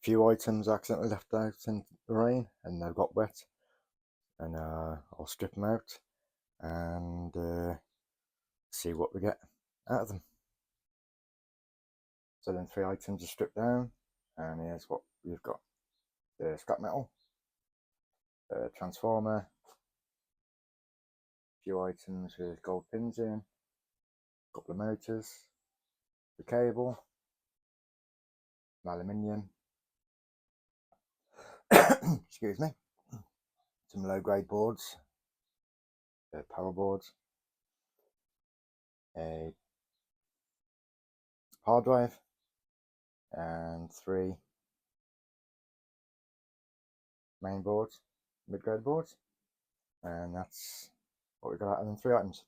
few items I accidentally left out in the rain and they've got wet, and I'll strip them out and see what we get out of them. So then 3 items are stripped down, and here's what we've got: the scrap metal, the transformer, a few items with gold pins in, a couple of motors, the cable, aluminium, excuse me, some low grade boards, power boards, a hard drive, and 3 main boards, mid grade boards, and that's what we got out of them 3 items.